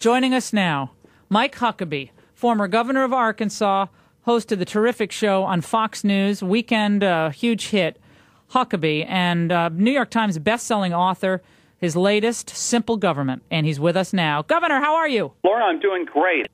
Joining us now, Mike Huckabee, former governor of Arkansas, host of the terrific show on Fox News, weekend huge hit, Huckabee, and New York Times best-selling author, his latest, Simple Government. And he's with us now. Governor, how are you? Laura, I'm doing great.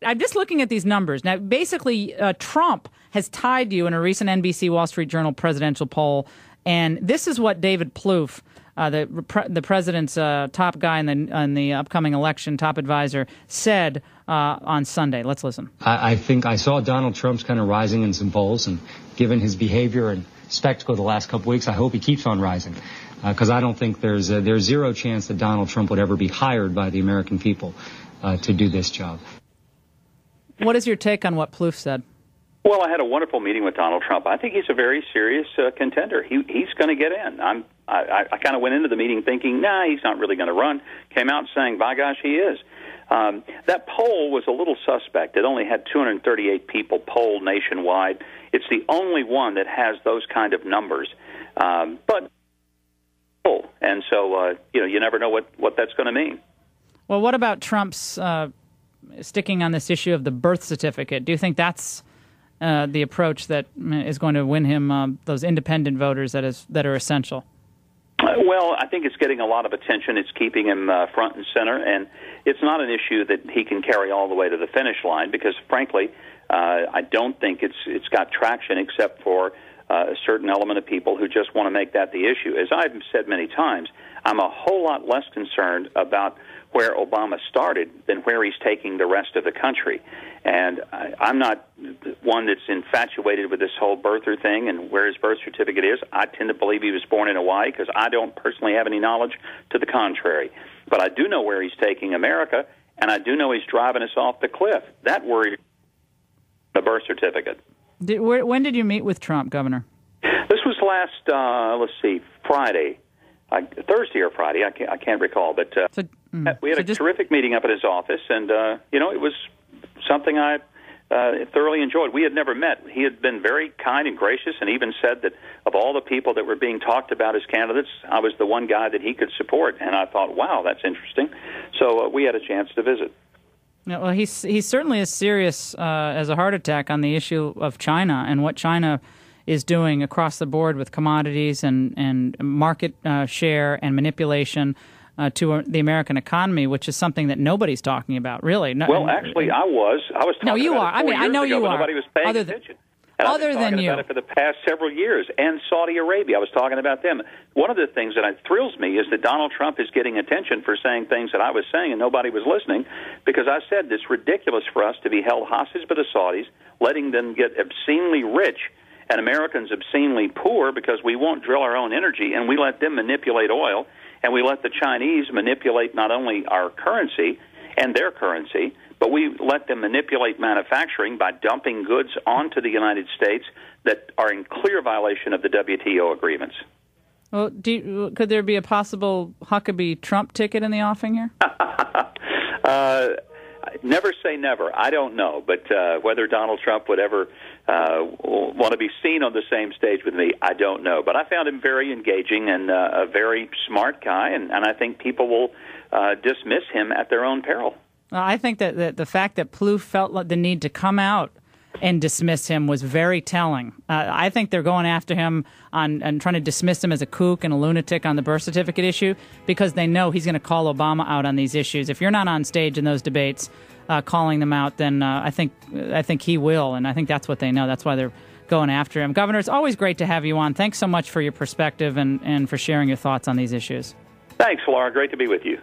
I'm just looking at these numbers. Now, basically, Trump has tied you in a recent NBC Wall Street Journal presidential poll, and this is what David Plouffe, the president's top guy in the upcoming election, top advisor, said on Sunday. Let's listen. I think I saw Donald Trump's kind of rising in some polls, and given his behavior and spectacle the last couple weeks, I hope he keeps on rising, because I don't think there's zero chance that Donald Trump would ever be hired by the American people to do this job. What is your take on what Plouffe said? Well, I had a wonderful meeting with Donald Trump. I think he's a very serious contender. He's going to get in. I kind of went into the meeting thinking, nah, he's not really going to run. Came out saying, by gosh, he is. That poll was a little suspect. It only had 238 people polled nationwide. It's the only one that has those kind of numbers. But and so you never know what that's going to mean. Well, what about Trump's sticking on this issue of the birth certificate? Do you think that's the approach that is going to win him those independent voters that are essential? Well, I think it's getting a lot of attention. It's keeping him front and center, and it's not an issue that he can carry all the way to the finish line because, frankly, I don't think it's got traction except for a certain element of people who just want to make that the issue. As I've said many times, I'm a whole lot less concerned about where Obama started than where he's taking the rest of the country. And I'm not one that's infatuated with this whole birther thing and where his birth certificate is. I tend to believe he was born in Hawaii because I don't personally have any knowledge to the contrary. But I do know where he's taking America, and I do know he's driving us off the cliff. That worries the birth certificate. When did you meet with Trump, Governor? This was last, Friday. Thursday or Friday, I can't recall, but we had a terrific meeting up at his office, and it was something I thoroughly enjoyed. We had never met. He had been very kind and gracious, and even said that of all the people that were being talked about as candidates, I was the one guy that he could support. And I thought, wow, that's interesting. So we had a chance to visit. Yeah, well, he certainly is serious as a heart attack on the issue of China and what China is doing across the board with commodities and market share and manipulation to the American economy, which is something that nobody's talking about, really. Well, actually, I was talking no, you about are. it 4 I know years ago, you are. Nobody was paying attention. And Other I've been than talking you. about it for the past several years. And Saudi Arabia, I was talking about them. One of the things that thrills me is that Donald Trump is getting attention for saying things that I was saying and nobody was listening, because I said it's ridiculous for us to be held hostage by the Saudis, letting them get obscenely rich and Americans obscenely poor because we won't drill our own energy, and we let them manipulate oil, and we let the Chinese manipulate not only our currency and their currency, but we let them manipulate manufacturing by dumping goods onto the United States that are in clear violation of the WTO agreements. Well, could there be a possible Huckabee Trump ticket in the offing here? Never say never. I don't know, but whether Donald Trump would ever want to be seen on the same stage with me, I don't know. But I found him very engaging and a very smart guy, and I think people will dismiss him at their own peril. Well, I think that the fact that Plouffe felt the need to come out and dismiss him was very telling. I think they're going after him and trying to dismiss him as a kook and a lunatic on the birth certificate issue because they know he's going to call Obama out on these issues. If you're not on stage in those debates calling them out, then I think he will, and I think that's what they know. That's why they're going after him. Governor, it's always great to have you on. Thanks so much for your perspective and for sharing your thoughts on these issues. Thanks, Laura. Great to be with you.